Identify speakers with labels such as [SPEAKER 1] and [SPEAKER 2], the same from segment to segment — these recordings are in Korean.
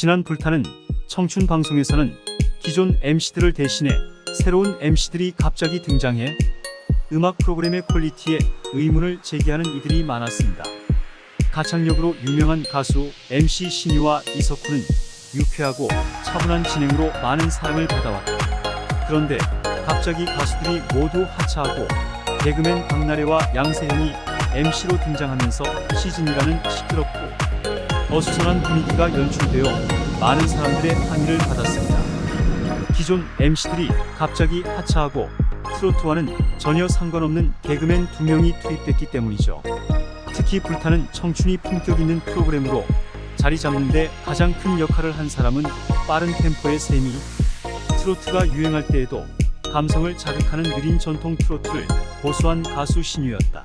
[SPEAKER 1] 지난 불타는 청춘 방송에서는 기존 MC들을 대신해 새로운 MC들이 갑자기 등장해 음악 프로그램의 퀄리티에 의문을 제기하는 이들이 많았습니다. 가창력으로 유명한 가수 MC 신유와 이석훈은 유쾌하고 차분한 진행으로 많은 사랑을 받아왔다. 그런데 갑자기 가수들이 모두 하차하고 개그맨 박나래와 양세형이 MC로 등장하면서 시즌이라는 시끄럽고 어수선한 분위기가 연출되어 많은 사람들의 항의를 받았습니다. 기존 MC들이 갑자기 하차하고 트로트와는 전혀 상관없는 개그맨 2명이 투입됐기 때문이죠. 특히 불타는 청춘이 품격 있는 프로그램으로 자리 잡는데 가장 큰 역할을 한 사람은 빠른 템포의 세미, 트로트가 유행할 때에도 감성을 자극하는 느린 전통 트로트를 고수한 가수 신유였다.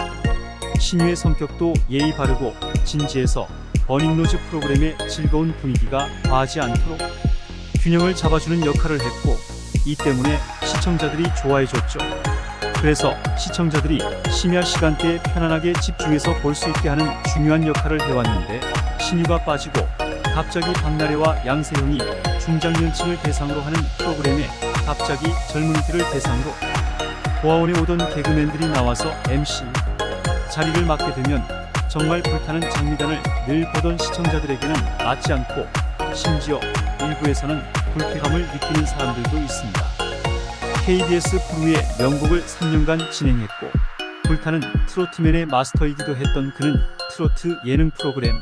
[SPEAKER 1] 신유의 성격도 예의 바르고 진지해서 버닝로즈 프로그램의 즐거운 분위기가 과하지 않도록 균형을 잡아주는 역할을 했고, 이 때문에 시청자들이 좋아해줬죠. 그래서 시청자들이 심야 시간대에 편안하게 집중해서 볼 수 있게 하는 중요한 역할을 해왔는데, 신유가 빠지고 갑자기 박나래와 양세형이 중장년층을 대상으로 하는 프로그램에 갑자기 젊은이들을 대상으로 보아원에 오던 개그맨들이 나와서 MC 자리를 맡게 되면 정말 불타는 장미단을 늘 보던 시청자들에게는 맞지 않고 심지어 일부에서는 불쾌감을 느끼는 사람들도 있습니다. KBS 프루의 명곡을 3년간 진행했고 불타는 트로트맨의 마스터이기도 했던 그는 트로트 예능 프로그램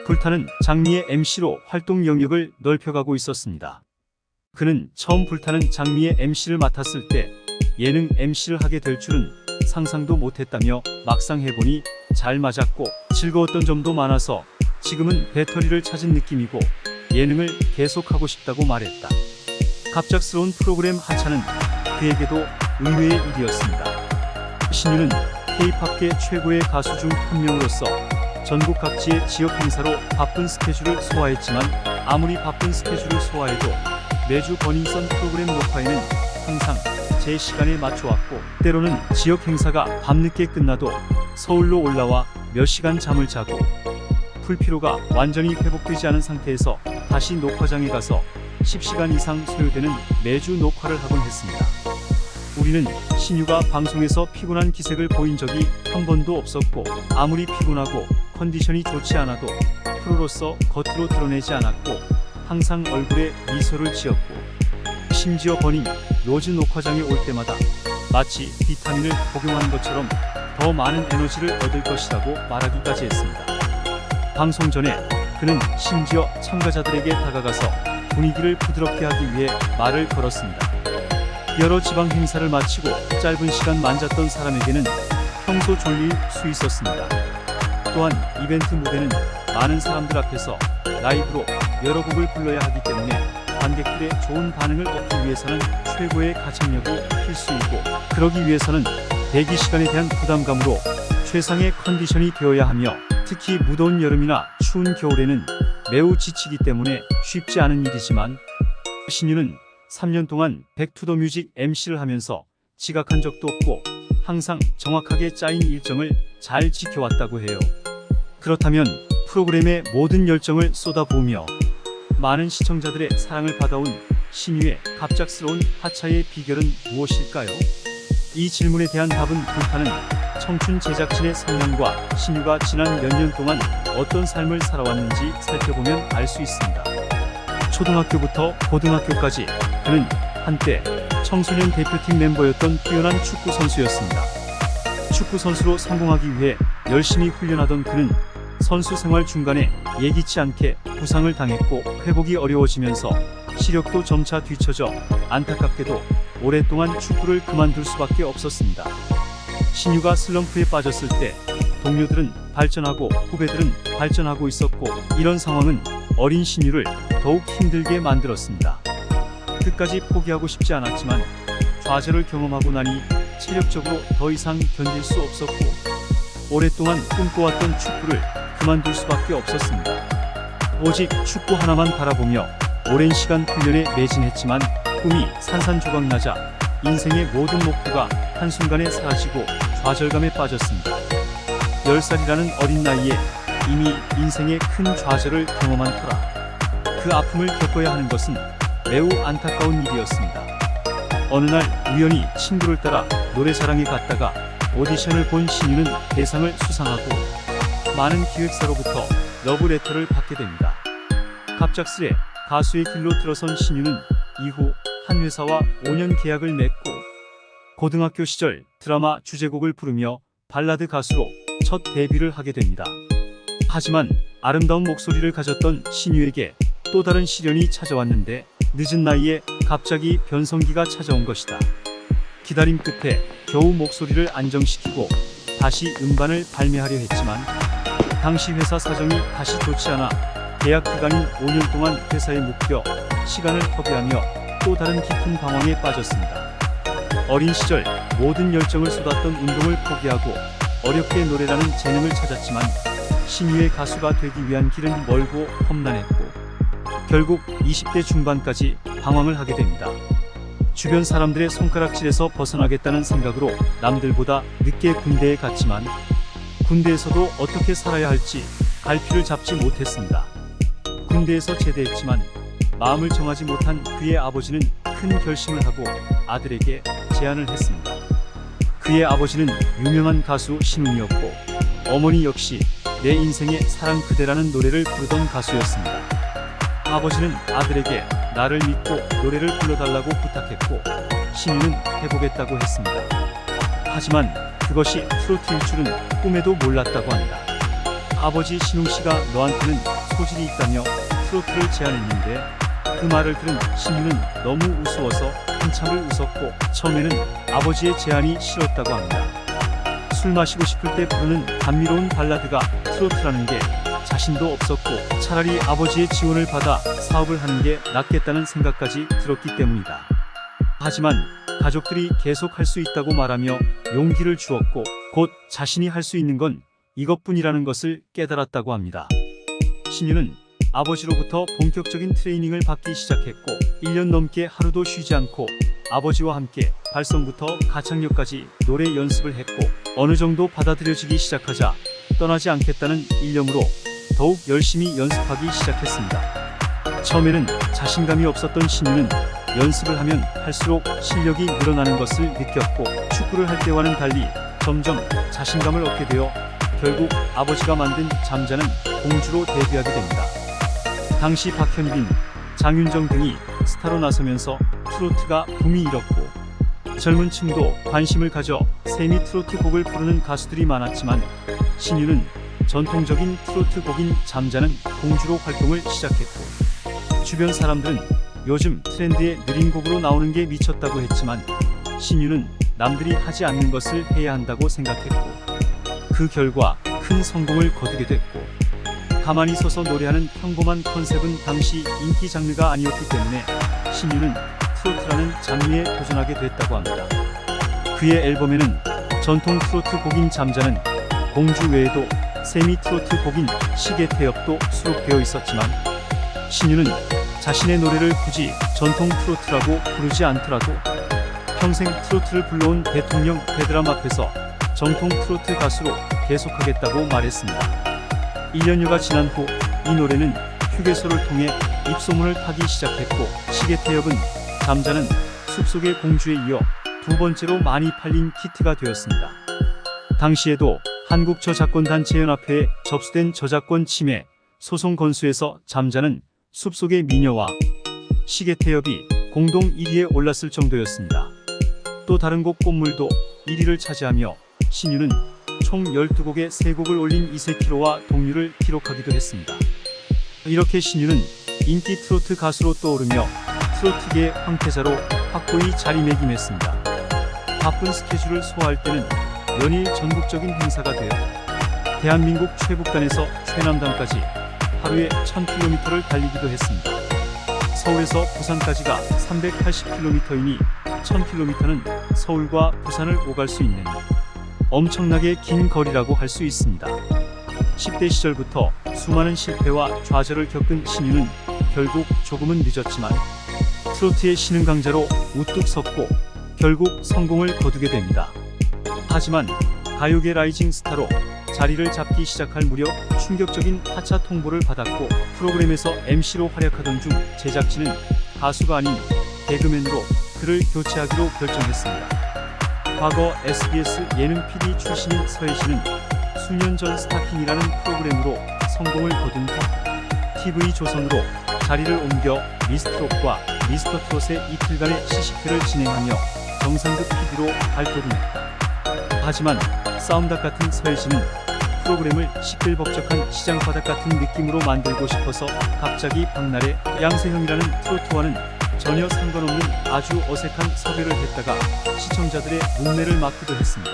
[SPEAKER 1] 불타는 장미의 MC로 활동 영역을 넓혀가고 있었습니다. 그는 처음 불타는 장미의 MC를 맡았을 때 예능 MC를 하게 될 줄은 상상도 못했다며 막상 해보니 잘 맞았고 즐거웠던 점도 많아서 지금은 배터리를 찾은 느낌이고 예능을 계속하고 싶다고 말했다. 갑작스러운 프로그램 하차는 그에게도 의외의 일이었습니다. 신유는 K-팝계 최고의 가수 중 한 명으로서 전국 각지의 지역 행사로 바쁜 스케줄을 소화했지만 아무리 바쁜 스케줄을 소화해도 매주 버닝썬 프로그램 녹화에는 항상 제 시간에 맞춰왔고 때로는 지역 행사가 밤늦게 끝나도 서울로 올라와 몇 시간 잠을 자고 풀피로가 완전히 회복되지 않은 상태에서 다시 녹화장에 가서 10시간 이상 소요되는 매주 녹화를 하곤 했습니다. 우리는 신유가 방송에서 피곤한 기색을 보인 적이 한 번도 없었고 아무리 피곤하고 컨디션이 좋지 않아도 프로로서 겉으로 드러내지 않았고 항상 얼굴에 미소를 지었고 심지어 버닝 로즈 녹화장에 올 때마다 마치 비타민을 복용한 것처럼 더 많은 에너지를 얻을 것이라고 말하기까지 했습니다. 방송 전에 그는 심지어 참가자들에게 다가가서 분위기를 부드럽게 하기 위해 말을 걸었습니다. 여러 지방 행사를 마치고 짧은 시간 만졌던 사람에게는 평소 졸릴 수 있었습니다. 또한 이벤트 무대는 많은 사람들 앞에서 라이브로 여러 곡을 불러야 하기 때문에 관객들의 좋은 반응을 얻기 위해서는 최고의 가창력이 필수이고 그러기 위해서는 대기 시간에 대한 부담감으로 최상의 컨디션이 되어야 하며 특히 무더운 여름이나 추운 겨울에는 매우 지치기 때문에 쉽지 않은 일이지만 신유는 3년 동안 백투더뮤직 MC를 하면서 지각한 적도 없고 항상 정확하게 짜인 일정을 잘 지켜왔다고 해요. 그렇다면 프로그램의 모든 열정을 쏟아부으며 많은 시청자들의 사랑을 받아온 신유의 갑작스러운 하차의 비결은 무엇일까요? 이 질문에 대한 답은 불타는 청춘 제작진의 성향과 신유가 지난 몇 년 동안 어떤 삶을 살아왔는지 살펴보면 알 수 있습니다. 초등학교부터 고등학교까지 그는 한때 청소년 대표팀 멤버였던 뛰어난 축구 선수였습니다. 축구 선수로 성공하기 위해 열심히 훈련하던 그는 선수 생활 중간에 예기치 않게 부상을 당했고 회복이 어려워지면서 시력도 점차 뒤처져 안타깝게도 오랫동안 축구를 그만둘 수밖에 없었습니다. 신유가 슬럼프에 빠졌을 때 동료들은 발전하고 후배들은 발전하고 있었고 이런 상황은 어린 신유를 더욱 힘들게 만들었습니다. 끝까지 포기하고 싶지 않았지만 좌절을 경험하고 나니 체력적으로 더 이상 견딜 수 없었고 오랫동안 꿈꿔왔던 축구를 그만둘 수밖에 없었습니다. 오직 축구 하나만 바라보며 오랜 시간 훈련에 매진했지만 꿈이 산산조각나자 인생의 모든 목표가 한순간에 사라지고 좌절감에 빠졌습니다. 10살이라는 어린 나이에 이미 인생의 큰 좌절을 경험한 터라 그 아픔을 겪어야 하는 것은 매우 안타까운 일이었습니다. 어느 날 우연히 친구를 따라 노래자랑에 갔다가 오디션을 본 신유는 대상을 수상하고 많은 기획사로부터 러브레터를 받게 됩니다. 갑작스레 가수의 길로 들어선 신유는 이후 한 회사와 5년 계약을 맺고 고등학교 시절 드라마 주제곡을 부르며 발라드 가수로 첫 데뷔를 하게 됩니다. 하지만 아름다운 목소리를 가졌던 신유에게 또 다른 시련이 찾아왔는데 늦은 나이에 갑자기 변성기가 찾아온 것이다. 기다림 끝에 겨우 목소리를 안정시키고 다시 음반을 발매하려 했지만 당시 회사 사정이 다시 좋지 않아 계약 기간인 5년 동안 회사에 묶여 시간을 허비하며 또 다른 깊은 방황에 빠졌습니다. 어린 시절 모든 열정을 쏟았던 운동을 포기하고 어렵게 노래라는 재능을 찾았지만 신유의 가수가 되기 위한 길은 멀고 험난했고 결국 20대 중반까지 방황을 하게 됩니다. 주변 사람들의 손가락질에서 벗어나겠다는 생각으로 남들보다 늦게 군대에 갔지만 군대에서도 어떻게 살아야 할지 갈피를 잡지 못했습니다. 군대에서 제대했지만 마음을 정하지 못한 그의 아버지는 큰 결심을 하고 아들에게 제안을 했습니다. 그의 아버지는 유명한 가수 신웅이었고 어머니 역시 내 인생의 사랑 그대라는 노래를 부르던 가수였습니다. 아버지는 아들에게 나를 믿고 노래를 불러달라고 부탁했고 신유는 해보겠다고 했습니다. 하지만 그것이 트로트일 줄은 꿈에도 몰랐다고 합니다. 아버지 신웅씨가 너한테는 소질이 있다며 트로트를 제안했는데 그 말을 들은 신유는 너무 우스워서 한참을 웃었고 처음에는 아버지의 제안이 싫었다고 합니다. 술 마시고 싶을 때 부르는 감미로운 발라드가 트로트라는 게 자신도 없었고 차라리 아버지의 지원을 받아 사업을 하는 게 낫겠다는 생각까지 들었기 때문이다. 하지만 가족들이 계속 할 수 있다고 말하며 용기를 주었고 곧 자신이 할 수 있는 건 이것뿐이라는 것을 깨달았다고 합니다. 신유는 아버지로부터 본격적인 트레이닝을 받기 시작했고 1년 넘게 하루도 쉬지 않고 아버지와 함께 발성부터 가창력까지 노래 연습을 했고 어느 정도 받아들여지기 시작하자 떠나지 않겠다는 일념으로 더욱 열심히 연습하기 시작했습니다. 처음에는 자신감이 없었던 신유는 연습을 하면 할수록 실력이 늘어나는 것을 느꼈고 축구를 할 때와는 달리 점점 자신감을 얻게 되어 결국 아버지가 만든 잠자는 공주로 데뷔하게 됩니다. 당시 박현빈, 장윤정 등이 스타로 나서면서 트로트가 붐이 일었고 젊은 층도 관심을 가져 세미 트로트 곡을 부르는 가수들이 많았지만 신유는 전통적인 트로트 곡인 잠자는 공주로 활동을 시작했고 주변 사람들은 요즘 트렌드에 느린 곡으로 나오는 게 미쳤다고 했지만 신유는 남들이 하지 않는 것을 해야 한다고 생각했고 그 결과 큰 성공을 거두게 됐고 가만히 서서 노래하는 평범한 컨셉은 당시 인기 장르가 아니었기 때문에 신유는 트로트라는 장르에 도전하게 됐다고 합니다. 그의 앨범에는 전통 트로트 곡인 잠자는 공주 외에도 세미 트로트 곡인 시계태엽도 수록되어 있었지만 신유는 자신의 노래를 굳이 전통 트로트라고 부르지 않더라도 평생 트로트를 불러온 대통령 베드람 앞에서 정통 트로트 가수로 계속하겠다고 말했습니다. 1년여가 지난 후 이 노래는 휴게소를 통해 입소문을 타기 시작했고 시계태엽은 잠자는 숲속의 공주에 이어 두 번째로 많이 팔린 히트가 되었습니다. 당시에도 한국저작권단체연합회에 접수된 저작권 침해 소송 건수에서 잠자는 숲속의 미녀와 시계태엽이 공동 1위에 올랐을 정도였습니다. 또 다른 곡 꽃물도 1위를 차지하며 신유는 총 12곡에 3곡을 올린 이세키로와 동률을 기록하기도 했습니다. 이렇게 신유는 인기 트로트 가수로 떠오르며 트로트계의 황태자로 확고히 자리매김했습니다. 바쁜 스케줄을 소화할 때는 연일 전국적인 행사가 되어 대한민국 최북단에서 최남단까지 하루에 1000km를 달리기도 했습니다. 서울에서 부산까지가 380km이니 1000km는 서울과 부산을 오갈 수 있는 엄청나게 긴 거리라고 할 수 있습니다. 10대 시절부터 수많은 실패와 좌절을 겪은 신유는 결국 조금은 늦었지만 트로트의 신흥 강자로 우뚝 섰고 결국 성공을 거두게 됩니다. 하지만 가요계 라이징 스타로 자리를 잡기 시작할 무렵 충격적인 타짜 통보를 받았고, 프로그램에서 MC로 활약하던 중 제작진은 가수가 아닌 개그맨으로 그를 교체하기로 결정했습니다. 과거 SBS 예능 PD 출신인 서혜진은 수년 전 스타킹이라는 프로그램으로 성공을 거둔 후 TV조선으로 자리를 옮겨 미스트롯과 미스터트롯의 이틀간의 시식회를 진행하며 정상급 PD로 발돋움했다. 하지만 싸움닭 같은 서혜진은 프로그램을 시끌벅적한 시장바닥 같은 느낌으로 만들고 싶어서 갑자기 박날의 양세형이라는 트로트와는 전혀 상관없는 아주 어색한 섭외를 했다가 시청자들의 눈매를 막기도 했습니다.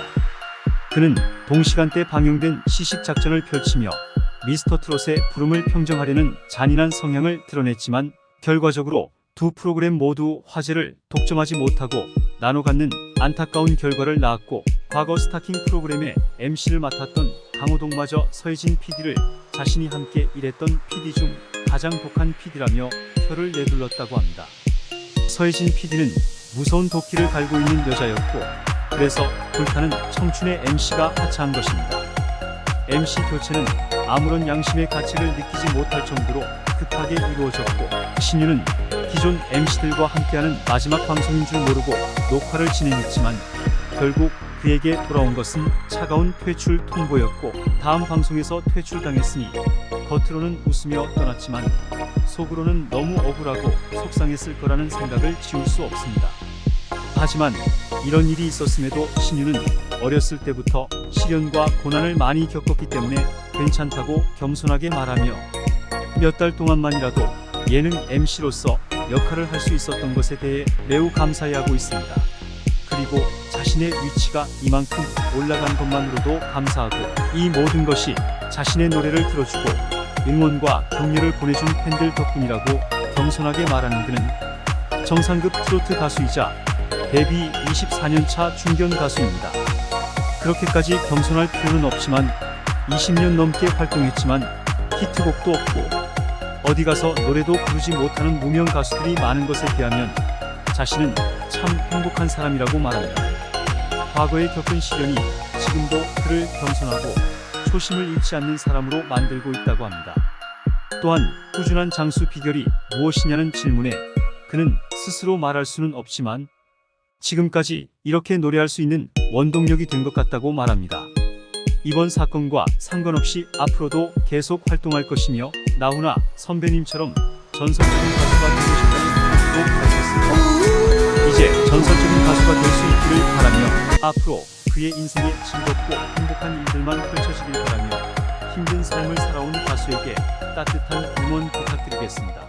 [SPEAKER 1] 그는 동시간대 방영된 시식 작전을 펼치며 미스터트롯의 부름을 평정하려는 잔인한 성향을 드러냈지만 결과적으로 두 프로그램 모두 화제를 독점하지 못하고 나눠 갖는 안타까운 결과를 낳았고, 과거 스타킹 프로그램의 MC를 맡았던 강호동마저 서혜진 PD를 자신이 함께 일했던 PD 중 가장 독한 PD라며 혀를 내둘렀다고 합니다. 서혜진 PD는 무서운 도끼를 갈고 있는 여자였고, 그래서 불타는 청춘의 MC가 하차한 것입니다. MC 교체는 아무런 양심의 가책을 느끼지 못할 정도로 급하게 이루어졌고, 신유는 기존 MC들과 함께하는 마지막 방송인 줄 모르고 녹화를 진행했지만 결국 그에게 돌아온 것은 차가운 퇴출 통보였고, 다음 방송에서 퇴출당했으니 겉으로는 웃으며 떠났지만 속으로는 너무 억울하고 속상했을 거라는 생각을 지울 수 없습니다. 하지만 이런 일이 있었음에도 신유는 어렸을 때부터 시련과 고난을 많이 겪었기 때문에 괜찮다고 겸손하게 말하며 몇 달 동안만이라도 예능 MC로서 역할을 할 수 있었던 것에 대해 매우 감사해하고 있습니다. 그리고 자신의 위치가 이만큼 올라간 것만으로도 감사하고, 이 모든 것이 자신의 노래를 들어주고 응원과 격려를 보내준 팬들 덕분이라고 겸손하게 말하는 그는 정상급 트로트 가수이자 데뷔 24년차 중견 가수입니다. 그렇게까지 겸손할 필요는 없지만 20년 넘게 활동했지만 히트곡도 없고 어디 가서 노래도 부르지 못하는 무명 가수들이 많은 것에 비하면 자신은 참 행복한 사람이라고 말합니다. 과거에 겪은 시련이 지금도 그를 겸손하고 초심을 잃지 않는 사람으로 만들고 있다고 합니다. 또한 꾸준한 장수 비결이 무엇이냐는 질문에 그는 스스로 말할 수는 없지만 지금까지 이렇게 노래할 수 있는 원동력이 된 것 같다고 말합니다. 이번 사건과 상관없이 앞으로도 계속 활동할 것이며 나훈아 선배님처럼 전설적인 가수가 되고 싶다는 뜻도 밝혔습니다. 이제 전설적인 가수가 될 수 있기를 바라며 앞으로 그의 인생에 즐겁고 행복한 일들만 펼쳐지길 바라며 힘든 삶을 살아온 가수에게 따뜻한 응원 부탁드리겠습니다.